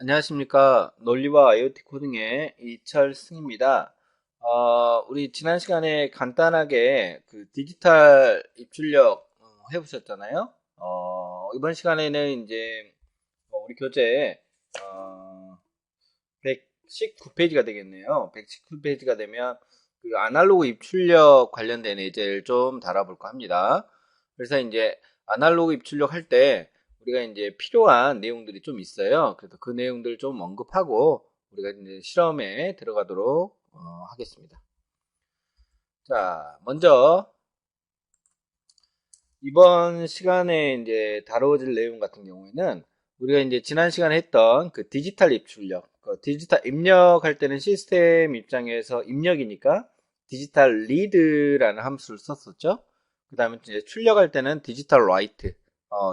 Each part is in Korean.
안녕하십니까. 논리와 IoT 코딩의 이철승입니다. 우리 지난 시간에 간단하게 그 디지털 입출력 해보셨잖아요. 이번 시간에는 이제 우리 교재 어, 119페이지가 되겠네요. 119페이지가 되면 그 아날로그 입출력 관련된 예제를 좀 다뤄볼까 합니다. 그래서 이제 아날로그 입출력 할 때 우리가 이제 필요한 내용들이 좀 있어요. 그래서 그 내용들을 좀 언급하고 우리가 이제 실험에 들어가도록 하겠습니다. 자, 먼저 이번 시간에 이제 다뤄질 내용 같은 경우에는 우리가 이제 지난 시간에 했던 그 디지털 입출력, 그 디지털 입력할 때는 시스템 입장에서 입력이니까 디지털 리드라는 함수를 썼었죠. 그 다음에 이제 출력할 때는 디지털 라이트,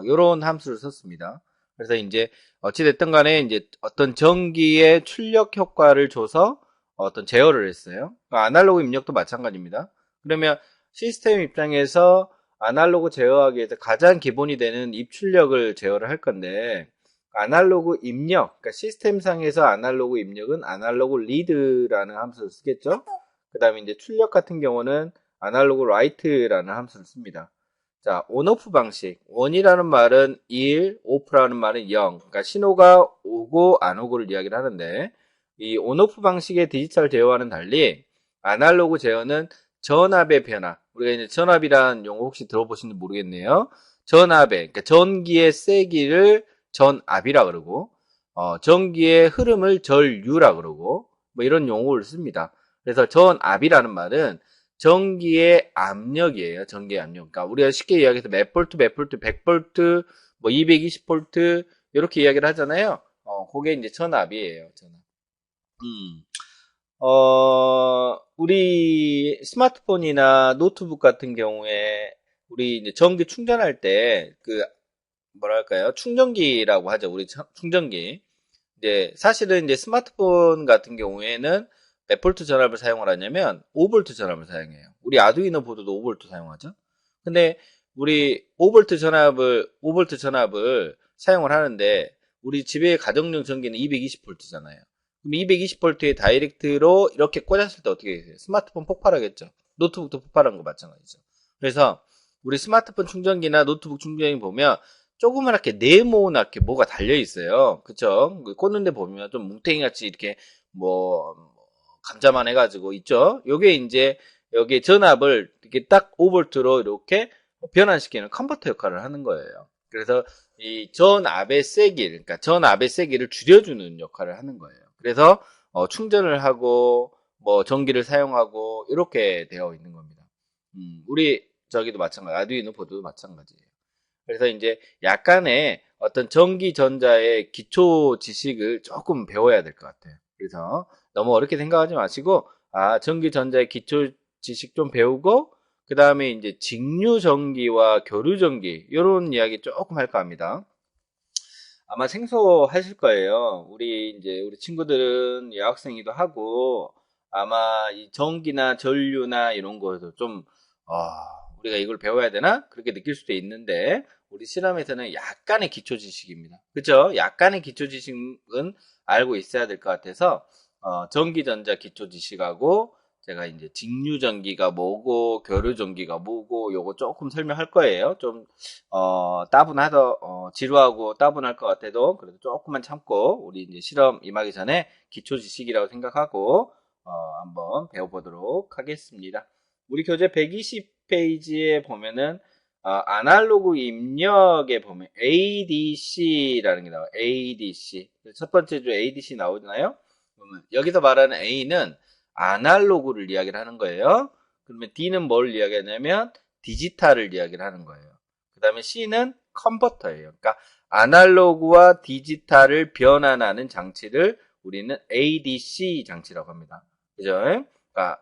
요런 함수를 썼습니다. 그래서 이제 어찌됐든 간에 이제 어떤 전기의 출력 효과를 줘서 어떤 제어를 했어요. 그러니까 아날로그 입력도 마찬가지입니다. 그러면 시스템 입장에서 아날로그 제어하기 위해서 가장 기본이 되는 입출력을 제어를 할 건데, 아날로그 입력, 그러니까 시스템상에서 아날로그 입력은 아날로그 리드라는 함수를 쓰겠죠. 그 다음에 이제 출력 같은 경우는 아날로그 라이트라는 함수를 씁니다. 자, 온오프 방식. 온이라는 말은 1, 오프라는 말은 0. 그러니까 신호가 오고 안 오고를 이야기를 하는데, 이 온오프 방식의 디지털 제어와는 달리 아날로그 제어는 전압의 변화. 우리가 이제 전압이라는 용어 혹시 들어보시는지 모르겠네요. 전압의, 그러니까 전기의 세기를 전압이라 그러고, 전기의 흐름을 전류라 그러고, 뭐 이런 용어를 씁니다. 그래서 전압이라는 말은 전기의 압력이에요. 전기의 압력. 그러니까 우리가 쉽게 이야기해서 몇 볼트, 몇 볼트, 100볼트, 뭐 220볼트 이렇게 이야기를 하잖아요. 그게 이제 전압이에요. 전압. 음. 우리 스마트폰이나 노트북 같은 경우에 우리 이제 전기 충전할 때 그 뭐랄까요? 충전기라고 하죠. 우리 충전기. 이제 사실은 이제 스마트폰 같은 경우에는 몇 볼트 전압을 사용을 하냐면 5볼트 전압을 사용해요. 우리 아두이노 보드도 5볼트 사용하죠. 근데 우리 5볼트 전압을 사용을 하는데 우리 집의 가정용 전기는 220볼트잖아요. 그럼 220볼트의 다이렉트로 이렇게 꽂았을 때 어떻게 되세요? 스마트폰 폭발하겠죠. 노트북도 폭발한 거 마찬가지죠. 그래서 우리 스마트폰 충전기나 노트북 충전기 보면 조그맣게 네모나게 뭐가 달려 있어요. 그쵸? 꽂는데 보면 좀 뭉탱이 같이 이렇게 뭐 감자만 해가지고 있죠. 요게 이제 여기 전압을 이렇게 딱 5볼트로 이렇게 변환시키는 컨버터 역할을 하는 거예요. 그래서 이 전압의 세기, 그러니까 전압의 세기를 줄여주는 역할을 하는 거예요. 그래서 충전을 하고 뭐 전기를 사용하고 이렇게 되어 있는 겁니다. 우리 저기도 마찬가지, 아두이노 보드도 마찬가지예요. 그래서 이제 약간의 어떤 전기 전자의 기초 지식을 조금 배워야 될 것 같아요. 그래서 너무 어렵게 생각하지 마시고, 전기 전자의 기초 지식 좀 배우고, 그 다음에 이제 직류 전기와 교류 전기, 이런 이야기 조금 할까 합니다. 아마 생소하실 거예요. 우리 친구들은 여학생이기도 하고, 아마 이 전기나 전류나 이런 거에서 좀, 우리가 이걸 배워야 되나? 그렇게 느낄 수도 있는데, 우리 실험에서는 약간의 기초 지식입니다. 그죠? 약간의 기초 지식은 알고 있어야 될 것 같아서, 전기, 전자 기초 지식하고, 제가 이제 직류 전기가 뭐고, 교류 전기가 뭐고, 요거 조금 설명할 거예요. 좀 지루하고 따분할 것 같아도, 그래도 조금만 참고, 우리 이제 실험 임하기 전에 기초 지식이라고 생각하고, 한번 배워보도록 하겠습니다. 우리 교재 120페이지에 보면은, 아날로그 입력에 보면 ADC라는 게 나와요. ADC. 첫 번째 주 ADC 나오잖아요? 그러면 여기서 말하는 A는 아날로그를 이야기를 하는 거예요. 그러면 D는 뭘 이야기하냐면 디지털을 이야기를 하는 거예요. 그 다음에 C는 컨버터예요. 그러니까 아날로그와 디지털을 변환하는 장치를 우리는 ADC 장치라고 합니다. 그죠? 그러니까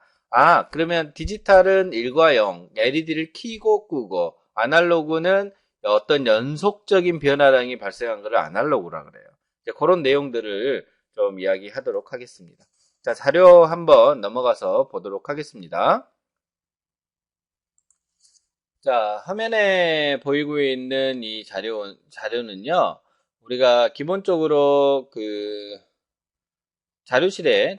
그러면 디지털은 1과 0, LED를 켜고 끄고, 아날로그는 어떤 연속적인 변화량이 발생한 것을 아날로그라 그래요. 이제 그런 내용들을 좀 이야기하도록 하겠습니다. 자, 자료 한번 넘어가서 보도록 하겠습니다. 자, 화면에 보이고 있는 이 자료는요, 우리가 기본적으로 그 자료실에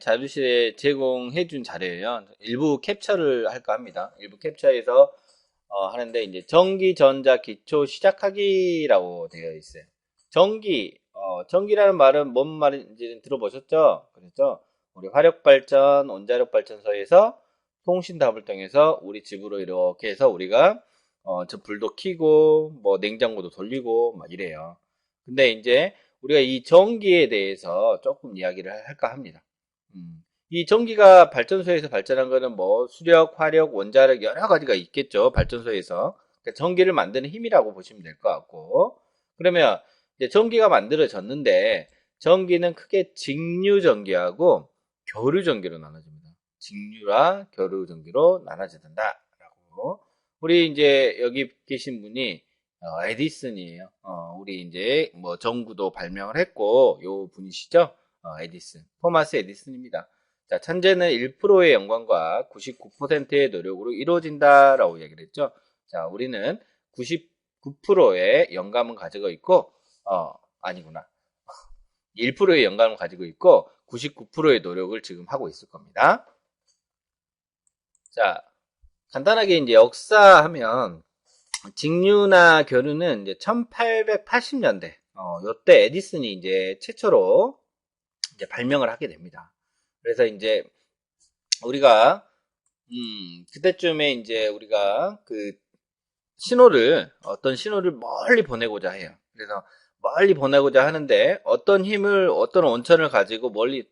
제공해 준 자료예요. 일부 캡처를 할까 합니다. 일부 캡처해서 하는데 이제 전기, 전자, 기초 시작하기라고 되어 있어요. 전기라는 말은 뭔 말인지 들어보셨죠? 그렇죠? 우리 화력발전, 원자력발전소에서 통신탑을 통해서 우리 집으로 이렇게 해서 우리가 저 불도 켜고 뭐 냉장고도 돌리고 막 이래요. 근데 이제 우리가 이 전기에 대해서 조금 이야기를 할까 합니다. 이 전기가 발전소에서 발전한 거는 뭐 수력, 화력, 원자력 여러 가지가 있겠죠. 발전소에서. 그러니까 전기를 만드는 힘이라고 보시면 될 것 같고. 그러면 이제 전기가 만들어졌는데 전기는 크게 직류 전기하고 교류 전기로 나눠집니다. 직류와 교류 전기로 나눠진다라고. 우리 이제 여기 계신 분이 에디슨이에요. 우리 이제 뭐 전구도 발명을 했고 요 분이시죠? 에디슨. 토마스 에디슨입니다. 자, 천재는 1%의 영광과 99%의 노력으로 이루어진다라고 얘기를 했죠. 자, 우리는 99%의 영감은 가지고 있고, 아니구나. 1%의 영감을 가지고 있고, 99%의 노력을 지금 하고 있을 겁니다. 자, 간단하게 이제 역사하면, 직류나 교류는 이제 1880년대, 요때 에디슨이 이제 최초로 이제 발명을 하게 됩니다. 그래서 이제 우리가 그때쯤에 이제 우리가 그 어떤 신호를 멀리 보내고자 해요. 그래서 멀리 보내고자 하는데 어떤 원천을 가지고 멀리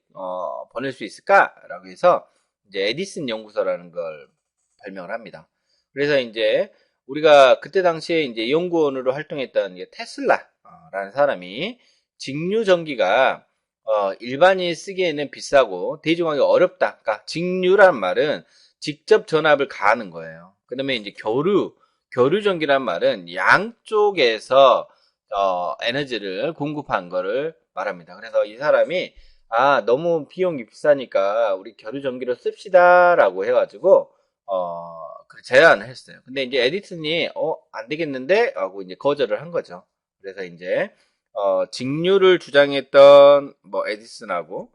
보낼 수 있을까라고 해서 이제 에디슨 연구소라는 걸 발명을 합니다. 그래서 이제 우리가 그때 당시에 이제 연구원으로 활동했던 테슬라라는 사람이 직류 전기가 일반인이 쓰기에는 비싸고 대중화하기 어렵다. 그러니까 직류란 말은 직접 전압을 가하는 거예요. 그 다음에 이제 교류 전기란 말은 양쪽에서 에너지를 공급한 거를 말합니다. 그래서 이 사람이 너무 비용이 비싸니까 우리 교류 전기를 씁시다라고 해가지고 제안을 했어요. 근데 이제 에디슨이 안 되겠는데 하고 이제 거절을 한 거죠. 그래서 이제 직류를 주장했던 뭐 에디슨하고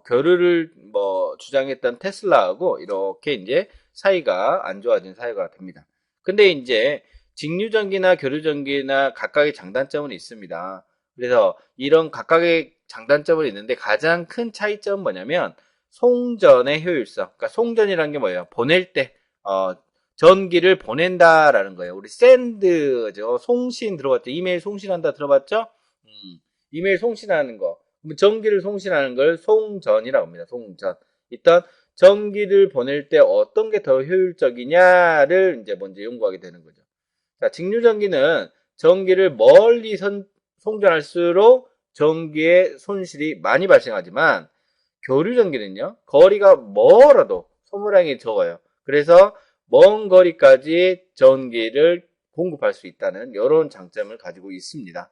교류를 뭐 주장했던 테슬라하고 이렇게 이제 사이가 안 좋아진 사이가 됩니다. 근데 이제 직류전기나 교류전기나 각각의 장단점은 있습니다. 그래서 이런 각각의 장단점은 있는데 가장 큰 차이점은 뭐냐면 송전의 효율성. 그러니까 송전이라는 게 뭐예요? 보낼 때 전기를 보낸다라는 거예요. 우리 샌드죠. 송신 들어봤죠? 이메일 송신한다 들어봤죠? 이메일 송신하는 거. 전기를 송신하는 걸 송전이라고 합니다. 송전. 일단 전기를 보낼 때 어떤 게 더 효율적이냐를 이제 먼저 연구하게 되는 거죠. 자, 직류전기는 전기를 멀리 송전할수록 전기의 손실이 많이 발생하지만 교류전기는요, 거리가 멀어도 소모량이 적어요. 그래서 먼 거리까지 전기를 공급할 수 있다는 이런 장점을 가지고 있습니다.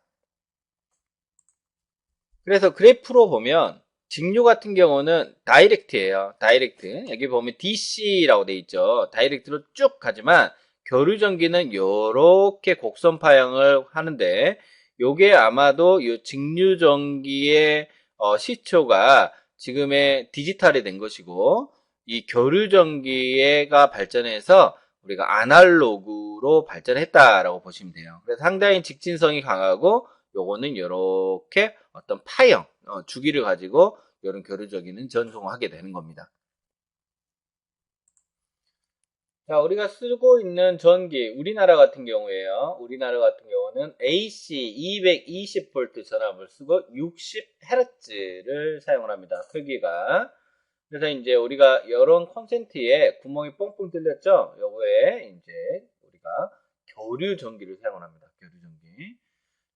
그래서 그래프로 보면 직류 같은 경우는 다이렉트예요. 다이렉트. 여기 보면 DC라고 돼 있죠. 다이렉트로 쭉 가지만 교류전기는 이렇게 곡선 파형을 하는데 요게 아마도 이 직류전기의 시초가 지금의 디지털이 된 것이고 이 교류전기가 발전해서 우리가 아날로그로 발전했다라고 보시면 돼요. 그래서 상당히 직진성이 강하고 요거는 이렇게 어떤 파형, 주기를 가지고 이런 교류전기는 전송하게 되는 겁니다. 자, 우리가 쓰고 있는 전기, 우리나라 같은 경우에요. 우리나라 같은 경우는 AC 220V 전압을 쓰고 60Hz를 사용을 합니다. 크기가. 그래서 이제 우리가 이런 콘센트에 구멍이 뻥뻥 뚫렸죠? 요거에 이제 우리가 교류 전기를 사용을 합니다. 교류 전기.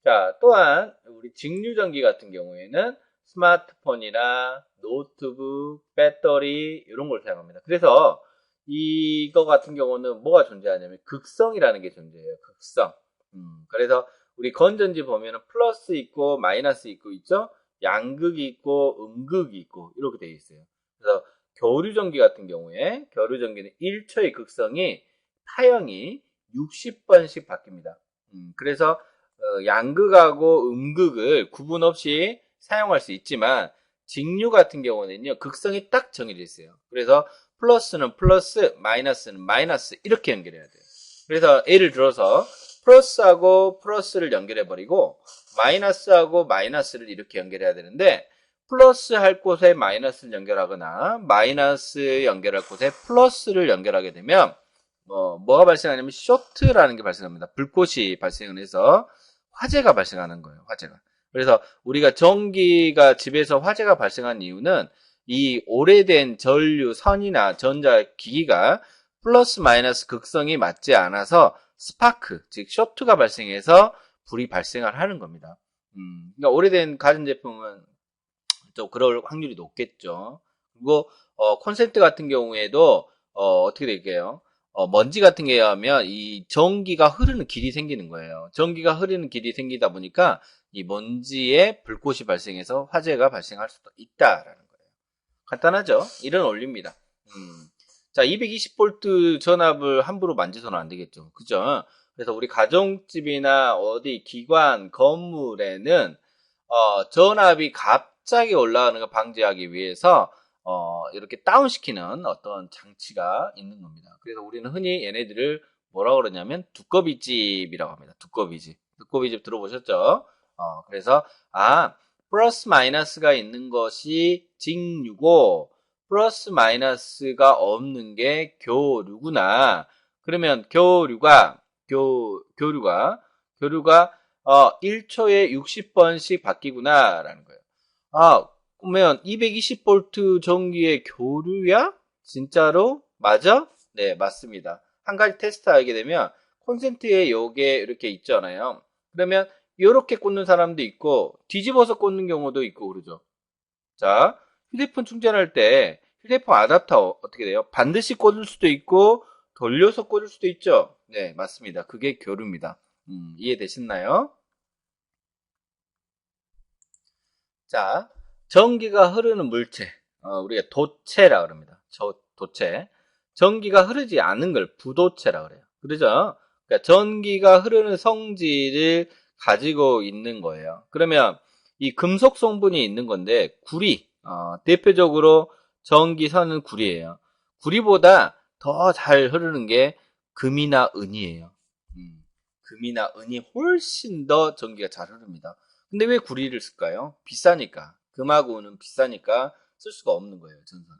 자, 또한 우리 직류 전기 같은 경우에는 스마트폰이나 노트북, 배터리 이런 걸 사용합니다. 그래서 이거 같은 경우는 뭐가 존재하냐면 극성이라는 게 존재해요. 극성. 그래서 우리 건전지 보면은 플러스 있고 마이너스 있고 있죠? 양극이 있고 음극이 있고 이렇게 되어 있어요. 그래서 교류전기 같은 경우에 교류전기는 1초의 극성이 파형이 60번씩 바뀝니다. 그래서 양극하고 음극을 구분 없이 사용할 수 있지만 직류 같은 경우는요, 극성이 딱 정해져 있어요. 그래서 플러스는 플러스, 마이너스는 마이너스 이렇게 연결해야 돼요. 그래서 예를 들어서 플러스하고 플러스를 연결해버리고 마이너스하고 마이너스를 이렇게 연결해야 되는데 플러스 할 곳에 마이너스를 연결하거나 마이너스 연결할 곳에 플러스를 연결하게 되면 뭐가 발생하냐면 쇼트라는 게 발생합니다. 불꽃이 발생을 해서 화재가 발생하는 거예요. 화재가. 그래서 우리가 전기가 집에서 화재가 발생한 이유는 이 오래된 전류 선이나 전자기기가 플러스 마이너스 극성이 맞지 않아서 스파크, 즉 쇼트가 발생해서 불이 발생을 하는 겁니다. 그러니까 오래된 가전제품은 또 그럴 확률이 높겠죠. 그리고 콘센트 같은 경우에도 어떻게 될게요? 먼지 같은 게 하면 이 전기가 흐르는 길이 생기는 거예요. 전기가 흐르는 길이 생기다 보니까 이 먼지에 불꽃이 발생해서 화재가 발생할 수도 있다라는 거예요. 간단하죠? 이런 원리입니다. 자, 220V 전압을 함부로 만져서는 안 되겠죠. 그죠? 그래서 우리 가정집이나 어디 기관, 건물에는 전압이 갑자기 올라가는 걸 방지하기 위해서 이렇게 다운시키는 어떤 장치가 있는 겁니다. 그래서 우리는 흔히 얘네들을 뭐라고 그러냐면 두꺼비집이라고 합니다. 두꺼비집. 두꺼비집 들어보셨죠? 그래서 플러스 마이너스가 있는 것이 직류고 플러스 마이너스가 없는 게 교류구나. 그러면 교류가 1초에 60번씩 바뀌구나 라는 거예요. 그러면 220V 전기의 교류야? 진짜로? 맞아? 네, 맞습니다. 한 가지 테스트 하게 되면 콘센트에 요게 이렇게 있잖아요. 그러면 이렇게 꽂는 사람도 있고 뒤집어서 꽂는 경우도 있고 그러죠. 자, 휴대폰 충전할 때 휴대폰 아답터 어떻게 돼요? 반드시 꽂을 수도 있고 돌려서 꽂을 수도 있죠. 네, 맞습니다. 그게 교류입니다. 이해되셨나요? 자, 전기가 흐르는 물체, 우리가 도체라 그럽니다. 도체. 전기가 흐르지 않는 걸 부도체라 그래요. 그러죠? 그러니까 전기가 흐르는 성질을 가지고 있는 거예요. 그러면 이 금속 성분이 있는 건데 구리, 대표적으로 전기선은 구리예요. 구리보다 더 잘 흐르는 게 금이나 은이에요. 금이나 은이 훨씬 더 전기가 잘 흐릅니다. 근데 왜 구리를 쓸까요? 비싸니까. 금하고 은은 비싸니까 쓸 수가 없는 거예요, 전선에.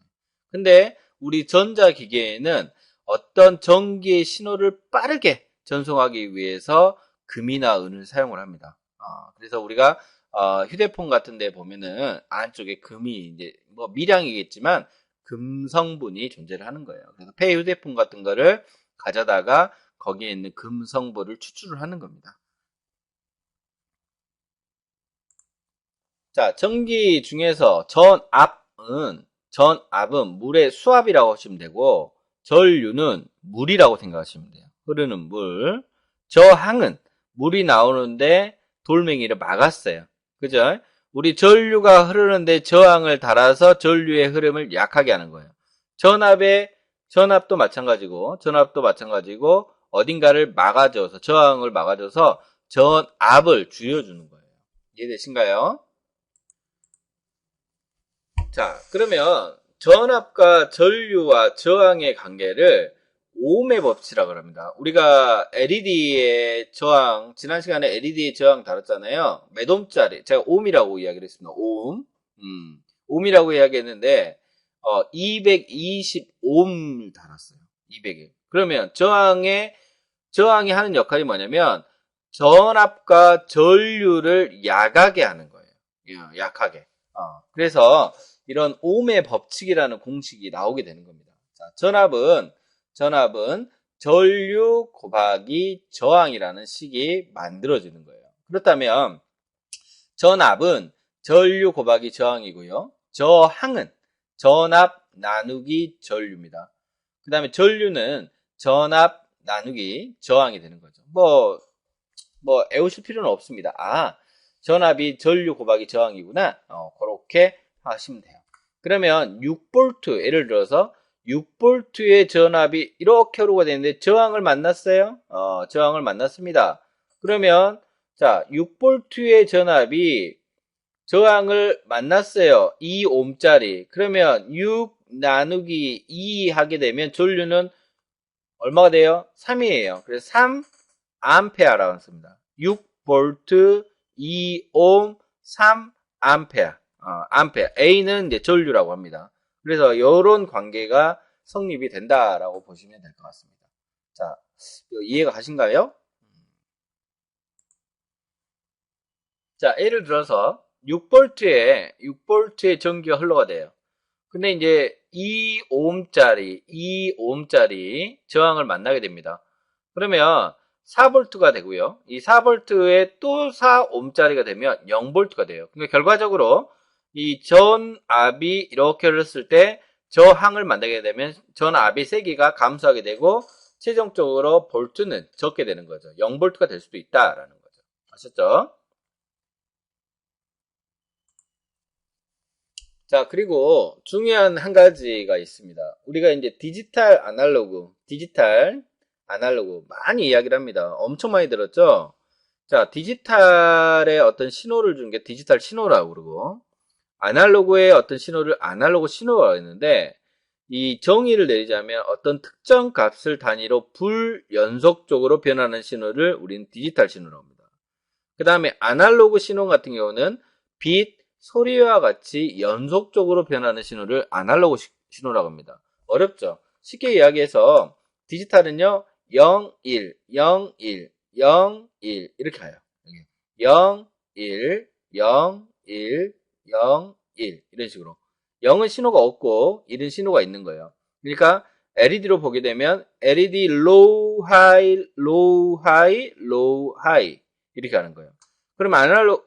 근데 우리 전자기계에는 어떤 전기의 신호를 빠르게 전송하기 위해서 금이나 은을 사용을 합니다. 그래서 우리가 휴대폰 같은 데 보면은 안쪽에 금이 이제 뭐 미량이겠지만 금 성분이 존재를 하는 거예요. 그래서 폐 휴대폰 같은 거를 가져다가 거기에 있는 금 성분을 추출을 하는 겁니다. 자, 전기 중에서 전압은 물의 수압이라고 하시면 되고, 전류는 물이라고 생각하시면 돼요. 흐르는 물. 저항은 물이 나오는데 돌멩이를 막았어요. 그죠? 우리 전류가 흐르는데 저항을 달아서 전류의 흐름을 약하게 하는 거예요. 전압도 마찬가지고, 어딘가를 막아줘서, 저항을 막아줘서 전압을 줄여주는 거예요. 이해되신가요? 자, 그러면 전압과 전류와 저항의 관계를 오음의 법칙이라고 합니다. 우리가 LED의 저항, 지난 시간에 LED의 저항 다뤘잖아요. 몇 옴짜리, 제가 오음이라고 이야기를 했습니다. 오음. 오음이라고 이야기했는데, 220오음을 달았어요. 200에. 그러면 저항이 하는 역할이 뭐냐면, 전압과 전류를 약하게 하는 거예요. 약하게. 그래서 이런 오음의 법칙이라는 공식이 나오게 되는 겁니다. 자, 전압은 전류 곱하기 저항이라는 식이 만들어지는 거예요. 그렇다면 전압은 전류 곱하기 저항이고요. 저항은 전압 나누기 전류입니다. 그 다음에 전류는 전압 나누기 저항이 되는 거죠. 애우실 필요는 없습니다. 전압이 전류 곱하기 저항이구나. 그렇게 하시면 돼요. 그러면 6V, 예를 들어서 6V의 전압이 이렇게 흐르고 되는데 저항을 만났어요? 저항을 만났습니다. 그러면 자, 6V의 전압이 저항을 만났어요. 2옴짜리. 그러면 6 나누기 2 하게 되면 전류는 얼마가 돼요? 3이에요. 그래서 3 암페어라고 씁니다. 6V, 2옴, 3 암페어. 암페어. A는 이제 전류라고 합니다. 그래서 이런 관계가 성립이 된다라고 보시면 될 것 같습니다. 자, 이해가 가신가요? 자, 예를 들어서 6V의 전기가 흘러가 돼요. 근데 이제 2옴짜리 저항을 만나게 됩니다. 그러면 4V가 되고요. 이 4V에 또 4옴짜리가 되면 0V가 돼요. 그러니까 결과적으로 이 전압이 이렇게 흘렀을 때 저항을 만나게 되면 전압의 세기가 감소하게 되고 최종적으로 볼트는 적게 되는 거죠. 0V가 될 수도 있다라는 거죠. 아셨죠? 자, 그리고 중요한 한 가지가 있습니다. 우리가 이제 디지털, 아날로그 많이 이야기를 합니다. 엄청 많이 들었죠? 자, 디지털의 어떤 신호를 주는 게 디지털 신호라고 그러고, 아날로그의 어떤 신호를 아날로그 신호라고 했는데, 이 정의를 내리자면 어떤 특정 값을 단위로 불연속적으로 변하는 신호를 우리는 디지털 신호라고 합니다. 그 다음에 아날로그 신호 같은 경우는 빛, 소리와 같이 연속적으로 변하는 신호를 아날로그 신호라고 합니다. 어렵죠? 쉽게 이야기해서 디지털은요, 0, 1, 0, 1, 0, 1 이렇게 가요. 0, 1, 0, 1, 0, 1 이런 식으로. 0은 신호가 없고 1은 신호가 있는 거예요. 그러니까 LED로 보게 되면 LED low, high, low, high, low, high 이렇게 하는 거예요. 그러면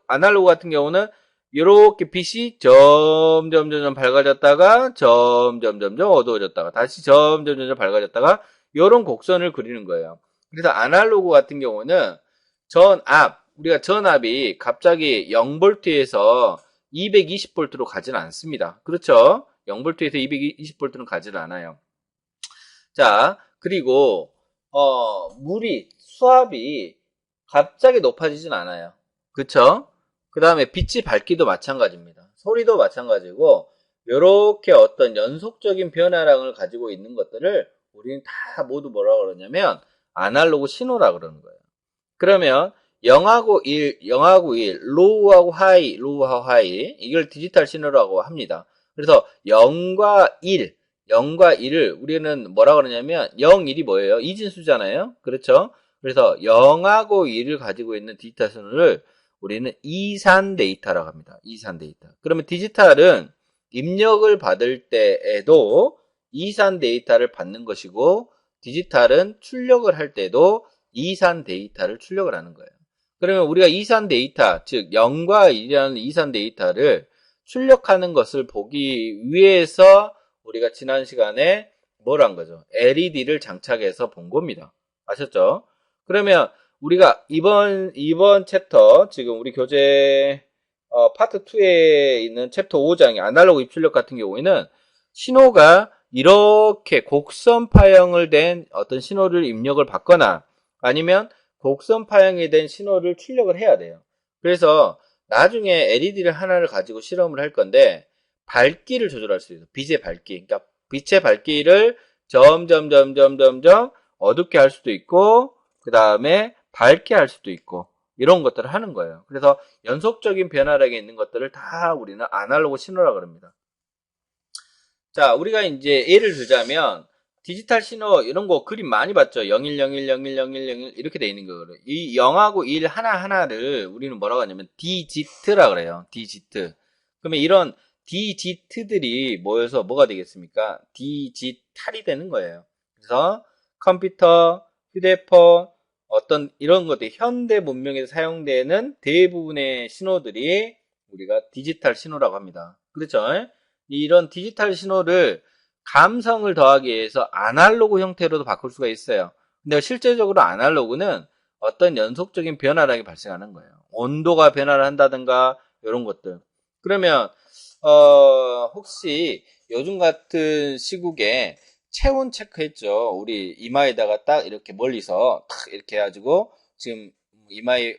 아날로그 같은 경우는 이렇게 빛이 점점 밝아졌다가 점점 어두워졌다가 다시 점점 밝아졌다가 이런 곡선을 그리는 거예요. 그래서 아날로그 같은 경우는 우리가 전압이 갑자기 0V에서 220V로 가지는 않습니다. 그렇죠? 0V에서 220V는 가지는 않아요. 자, 그리고 수압이 갑자기 높아지진 않아요. 그쵸? 그 다음에 빛이 밝기도 마찬가지입니다. 소리도 마찬가지고 이렇게 어떤 연속적인 변화량을 가지고 있는 것들을 우리는 다 모두 뭐라고 그러냐면 아날로그 신호라고 그러는 거예요. 그러면 0하고 1, 0하고 1, 로우하고 하이, 로우하고 하이 이걸 디지털 신호라고 합니다. 그래서 0과 1, 0과 1을 우리는 뭐라 그러냐면 0, 1이 뭐예요? 이진수잖아요. 그렇죠? 그래서 0하고 1을 가지고 있는 디지털 신호를 우리는 이산 데이터라고 합니다. 이산 데이터. 그러면 디지털은 입력을 받을 때에도 이산 데이터를 받는 것이고 디지털은 출력을 할 때도 이산 데이터를 출력을 하는 거예요. 그러면 우리가 이산 데이터, 즉 0과 1이라는 이산 데이터를 출력하는 것을 보기 위해서 우리가 지난 시간에 뭘 한 거죠? LED를 장착해서 본 겁니다. 아셨죠? 그러면 우리가 이번 챕터, 지금 우리 교재 파트 2에 있는 챕터 5장의 아날로그 입출력 같은 경우에는 신호가 이렇게 곡선 파형을 된 어떤 신호를 입력을 받거나 아니면 곡선 파형이 된 신호를 출력을 해야 돼요. 그래서 나중에 LED를 하나를 가지고 실험을 할 건데 밝기를 조절할 수 있어요. 빛의 밝기. 그러니까 빛의 밝기를 점점 어둡게 할 수도 있고 그 다음에 밝게 할 수도 있고 이런 것들을 하는 거예요. 그래서 연속적인 변화량이 있는 것들을 다 우리는 아날로그 신호라고 합니다. 자, 우리가 이제 예를 들자면 디지털 신호 이런 거 그림 많이 봤죠? 0101010101 이렇게 돼 있는 거를 이 0하고 1 하나하나를 우리는 뭐라고 하냐면 디지트라 그래요. 디지트. 그러면 이런 디지트들이 모여서 뭐가 되겠습니까? 디지털이 되는 거예요. 그래서 컴퓨터, 휴대폰 어떤 이런 것들 현대 문명에서 사용되는 대부분의 신호들이 우리가 디지털 신호라고 합니다. 그렇죠? 이런 디지털 신호를 감성을 더하기 위해서 아날로그 형태로도 바꿀 수가 있어요. 근데 실제적으로 아날로그는 어떤 연속적인 변화량이 발생하는 거예요. 온도가 변화를 한다든가 이런 것들. 그러면 혹시 요즘 같은 시국에 체온 체크했죠. 우리 이마에다가 딱 이렇게 멀리서 탁 이렇게 해가지고 지금 이마에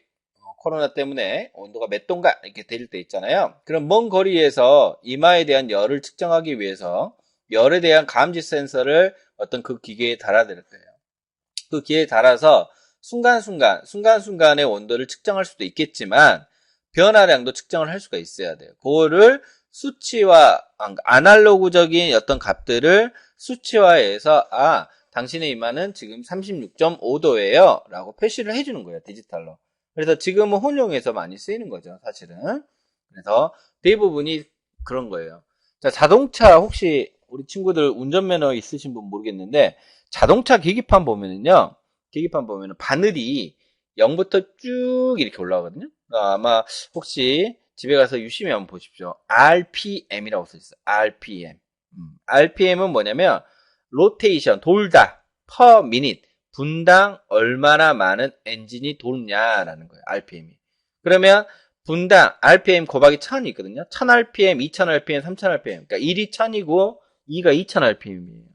코로나 때문에 온도가 몇 도인가 이렇게 될 때 있잖아요. 그럼 먼 거리에서 이마에 대한 열을 측정하기 위해서 열에 대한 감지 센서를 어떤 그 기계에 달아드릴 거예요. 그 기계에 달아서 순간순간의 온도를 측정할 수도 있겠지만 변화량도 측정을 할 수가 있어야 돼요. 그거를 수치화, 아날로그적인 어떤 값들을 수치화해서 당신의 이마는 지금 36.5도예요 라고 표시를 해주는 거예요. 디지털로. 그래서 지금은 혼용해서 많이 쓰이는 거죠. 사실은. 그래서 대부분이 그런 거예요. 자, 자동차 혹시 우리 친구들 운전면허 있으신 분 모르겠는데 자동차 계기판 보면은요. 계기판 보면은 바늘이 0부터 쭉 이렇게 올라가거든요. 아마 혹시 집에 가서 유심히 한번 보십시오. RPM이라고 써있어요. RPM. RPM은 뭐냐면 로테이션, 돌다, per minute, 분당 얼마나 많은 엔진이 도냐라는 거예요. RPM이. 그러면 분당 RPM 곱하기 1000이 있거든요. 1000rpm, 2000rpm, 3000rpm. 그러니까 1이 1000이고 2가 2000rpm이에요.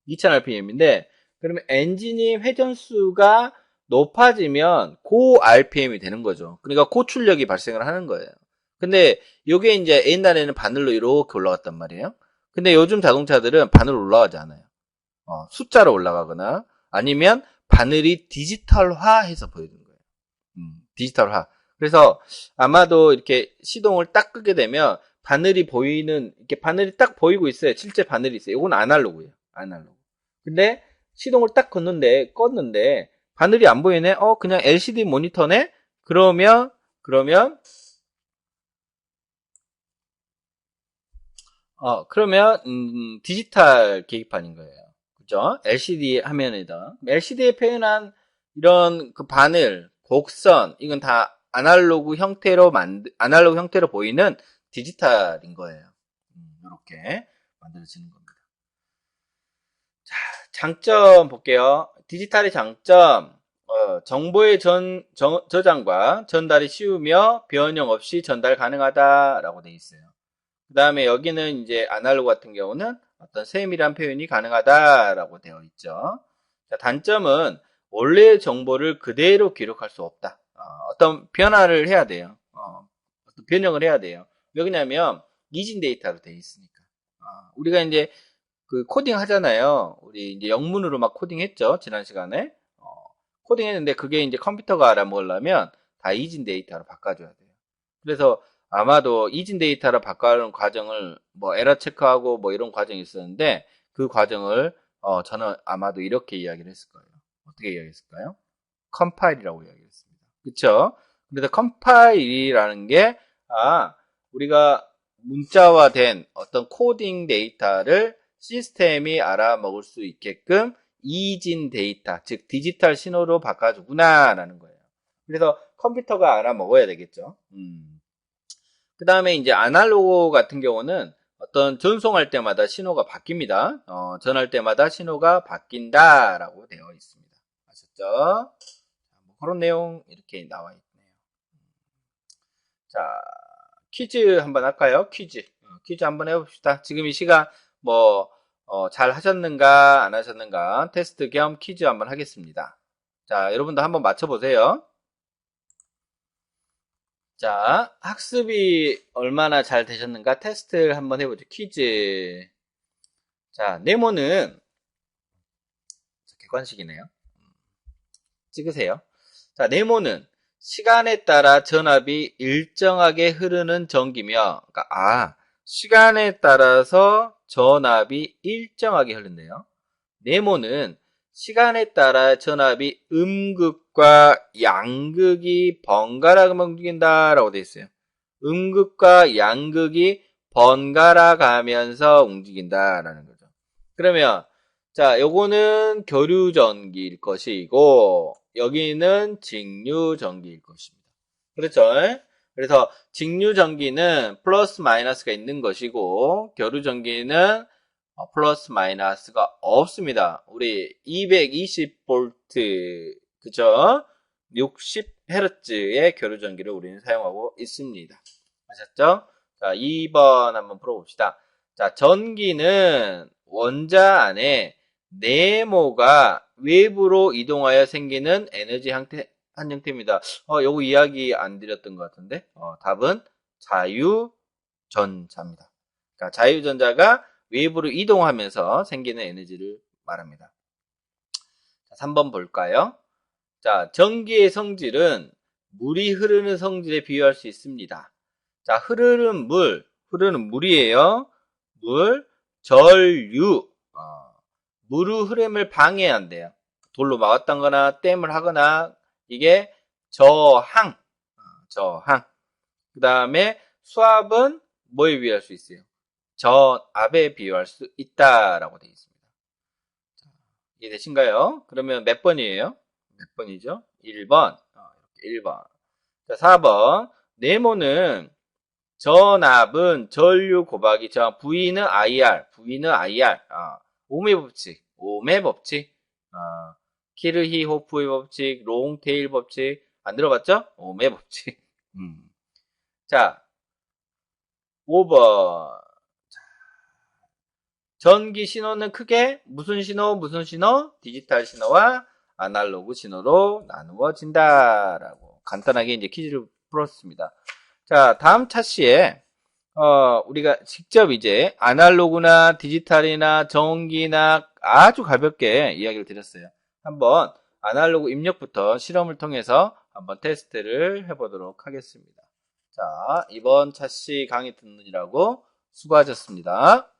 2000rpm인데 그러면 엔진이 회전수가 높아지면 고 RPM이 되는 거죠. 그러니까 고출력이 발생을 하는 거예요. 근데 이게 이제 옛날에는 바늘로 이렇게 올라갔단 말이에요. 근데 요즘 자동차들은 바늘 올라가지 않아요. 숫자로 올라가거나 아니면 바늘이 디지털화해서 보여주는 거예요. 디지털화. 그래서 아마도 이렇게 시동을 딱 끄게 되면 바늘이 보이는, 이렇게 바늘이 딱 보이고 있어요. 실제 바늘이 있어요. 이건 아날로그예요. 아날로그. 근데 시동을 딱 껐는데 바늘이 안 보이네? 그냥 LCD 모니터네? 그러면 디지털 계기판인 거예요. 그죠? LCD 화면에다. LCD에 표현한 이런 그 바늘, 곡선, 이건 다 아날로그 형태로 보이는 디지털인 거예요. 이렇게 만들어지는 겁니다. 자, 장점 볼게요. 디지털의 장점, 정보의 저장과 전달이 쉬우며 변형 없이 전달 가능하다라고 되어 있어요. 그 다음에 여기는 이제 아날로그 같은 경우는 어떤 세밀한 표현이 가능하다라고 되어 있죠. 자, 단점은 원래의 정보를 그대로 기록할 수 없다. 어떤 변화를 해야 돼요. 어떤 변형을 해야 돼요. 왜 그러냐면 이진 데이터로 되어 있으니까. 우리가 이제 그 코딩 하잖아요. 우리 이제 영문으로 막 코딩했죠. 지난 시간에. 코딩했는데 그게 이제 컴퓨터가 알아먹으려면 다 이진 데이터로 바꿔줘야 돼요. 그래서 아마도 이진 데이터로 바꿔는 과정을 뭐 에러 체크하고 뭐 이런 과정이 있었는데 그 과정을 저는 아마도 이렇게 이야기를 했을 거예요. 어떻게 이야기했을까요? 컴파일이라고 이야기했습니다. 그쵸? 그래서 컴파일이라는 게 우리가 문자화된 어떤 코딩 데이터를 시스템이 알아먹을 수 있게끔 이진 데이터, 즉 디지털 신호로 바꿔주구나 라는 거예요. 그래서 컴퓨터가 알아먹어야 되겠죠. 그 다음에 이제 아날로그 같은 경우는 어떤 전송할 때마다 신호가 바뀝니다. 전할 때마다 신호가 바뀐다라고 되어 있습니다. 아셨죠? 그런 내용 이렇게 나와 있네요. 자, 퀴즈 한번 할까요? 퀴즈 한번 해봅시다. 지금 이 시간 잘 하셨는가 안 하셨는가 테스트 겸 퀴즈 한번 하겠습니다. 자, 여러분도 한번 맞춰보세요. 자, 학습이 얼마나 잘 되셨는가 테스트를 한번 해보죠. 퀴즈. 자, 네모는 객관식이네요. 찍으세요. 자, 네모는 시간에 따라 전압이 일정하게 흐르는 전기며, 그러니까 시간에 따라서 전압이 일정하게 흐른대요. 네모는 시간에 따라 전압이 음극과 양극이 번갈아 움직인다라고 되어 있어요. 음극과 양극이 번갈아 가면서 움직인다라는 거죠. 그러면 자, 요거는 교류전기일 것이고 여기는 직류전기일 것입니다. 그렇죠? 그래서 직류전기는 플러스 마이너스가 있는 것이고 교류전기는 플러스 마이너스가 없습니다. 우리 220V 그죠? 60Hz의 교류전기를 우리는 사용하고 있습니다. 아셨죠? 자, 2번 한번 풀어봅시다. 자, 전기는 원자 안에 네모가 외부로 이동하여 생기는 에너지 한 형태입니다. 요거 이야기 안 드렸던 것 같은데, 답은 자유전자입니다. 그러니까 자유전자가 외부로 이동하면서 생기는 에너지를 말합니다. 자, 3번 볼까요? 자, 전기의 성질은 물이 흐르는 성질에 비유할 수 있습니다. 자, 흐르는 물이에요. 물, 전류, 물의 흐름을 방해한대요. 돌로 막았다거나 댐을 하거나 이게 저항. 그 다음에 수압은 뭐에 비유할 수 있어요? 전압에 비유할 수 있다라고 되어 있습니다. 이해되신가요? 그러면 몇 번이에요? 몇 번이죠? 1번. 이렇게 1번. 자, 4번. 네모는 전압은 전류 곱하기 저항. V는 IR. 옴의 법칙. 키르히호프의 법칙, 롱테일 법칙. 안 들어봤죠? 옴의 법칙. 자, 5번. 전기 신호는 크게 무슨 신호? 디지털 신호와 아날로그 신호로 나누어진다라고 간단하게 이제 퀴즈를 풀었습니다. 자, 다음 차시에 우리가 직접 이제 아날로그나 디지털이나 전기나 아주 가볍게 이야기를 드렸어요. 한번 아날로그 입력부터 실험을 통해서 한번 테스트를 해보도록 하겠습니다. 자, 이번 차시 강의 듣느라고 수고하셨습니다.